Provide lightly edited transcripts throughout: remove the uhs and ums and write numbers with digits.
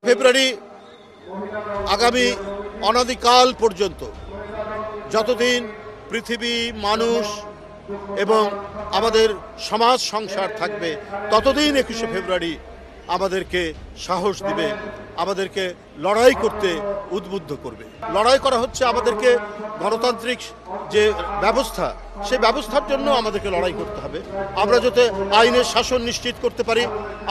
ফেব্রুয়ারি আগামী অনাদিকাল পর্যন্ত যতদিন পৃথিবী, মানুষ এবং আমাদের সমাজ সংসার থাকবে ততদিন 21শে ফেব্রুয়ারি আমাদেরকে সাহস দিবে, আমাদেরকে লড়াই করতে উদ্বুদ্ধ করবে। লড়াই করা হচ্ছে আমাদেরকে গণতান্ত্রিক যে ব্যবস্থা, সেই ব্যবস্থার জন্য আমাদেরকে লড়াই করতে হবে। আমরা যাতে আইনের শাসন নিশ্চিত করতে পারি,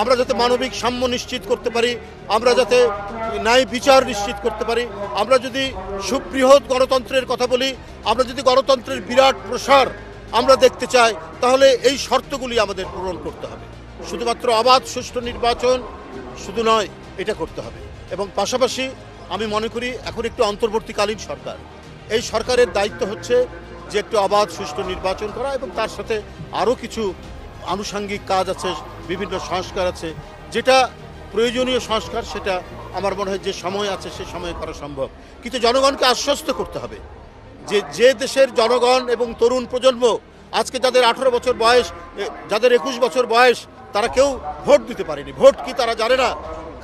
আমরা যাতে মানবিক সাম্য নিশ্চিত করতে পারি, আমরা যাতে ন্যায় বিচার নিশ্চিত করতে পারি, আমরা যদি সুবৃহৎ গণতন্ত্রের কথা বলি, আমরা যদি গণতন্ত্রের বিরাট প্রসার আমরা দেখতে চাই, তাহলে এই শর্তগুলি আমাদের পূরণ করতে হবে। শুধুমাত্র অবাধ সুষ্ঠু নির্বাচন শুধু নয়, এটা করতে হবে। এবং পাশাপাশি আমি মনে করি এখন একটু অন্তর্বর্তীকালীন সরকার, এই সরকারের দায়িত্ব হচ্ছে যে একটু অবাধ সুষ্ঠু নির্বাচন করা এবং তার সাথে আরও কিছু আনুষঙ্গিক কাজ আছে, বিভিন্ন সংস্কার আছে, যেটা প্রয়োজনীয় সংস্কার সেটা আমার মনে হয় যে সময় আছে সে সময়ে করা সম্ভব। কিন্তু জনগণকে আশ্বস্ত করতে হবে যে দেশের জনগণ এবং তরুণ প্রজন্ম আজকে যাদের 18 বছর বয়স, যাদের 21 বছর বয়স, তারা কেউ ভোট দিতে পারেনি। ভোট কি তারা জানে না?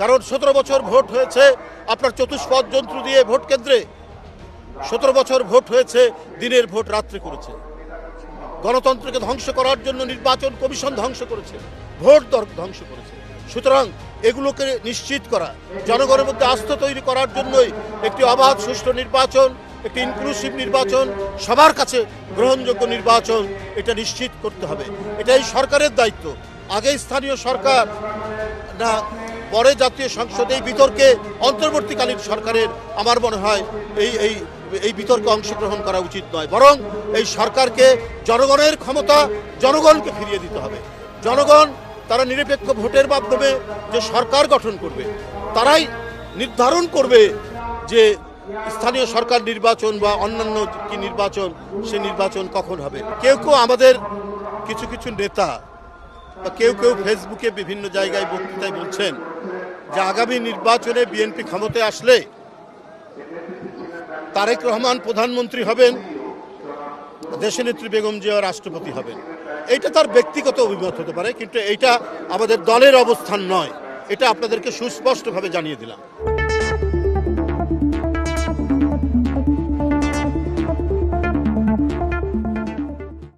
কারণ 17 বছর ভোট হয়েছে আপনার চতুষ্পদ যন্ত্র দিয়ে ভোট কেন্দ্রে, 17 বছর ভোট হয়েছে দিনের ভোট রাত্রে করেছে। গণতন্ত্রকে ধ্বংস করার জন্য নির্বাচন কমিশন ধ্বংস করেছে, ভোট ধ্বংস করেছে। সুতরাং এগুলোকে নিশ্চিত করা, জনগণের মধ্যে আস্থা তৈরি করার জন্যই একটি অবাধ সুষ্ঠু নির্বাচন, একটি ইনক্লুসিভ নির্বাচন, সবার কাছে গ্রহণযোগ্য নির্বাচন, এটা নিশ্চিত করতে হবে। এটাই সরকারের দায়িত্ব। আগে স্থানীয় সরকার না, পরে জাতীয় সংসদ, এই বিতর্কে অন্তর্বর্তীকালীন সরকারের আমার মনে হয় এই বিতর্কে অংশগ্রহণ করা উচিত নয়, বরং এই সরকারকে জনগণের ক্ষমতা জনগণকে ফিরিয়ে দিতে হবে। জনগণ তারা নিরপেক্ষ ভোটের মাধ্যমে যে সরকার গঠন করবে, তারাই নির্ধারণ করবে যে স্থানীয় সরকার নির্বাচন বা অন্যান্য কি নির্বাচন, সে নির্বাচন কখন হবে। কেউ আমাদের কিছু নেতা বা কেউ ফেসবুকে বিভিন্ন জায়গায় বক্তৃতায় বলছেন যে আগামী নির্বাচনে বিএনপি ক্ষমতায় আসলে তারেক রহমান প্রধানমন্ত্রী হবেন, দেশনেত্রী বেগম জিয়া রাষ্ট্রপতি হবেন। এইটা তার ব্যক্তিগত অভিমত হতে পারে, কিন্তু এইটা আমাদের দলের অবস্থান নয়। এটা আপনাদেরকে সুস্পষ্টভাবে জানিয়ে দিলাম।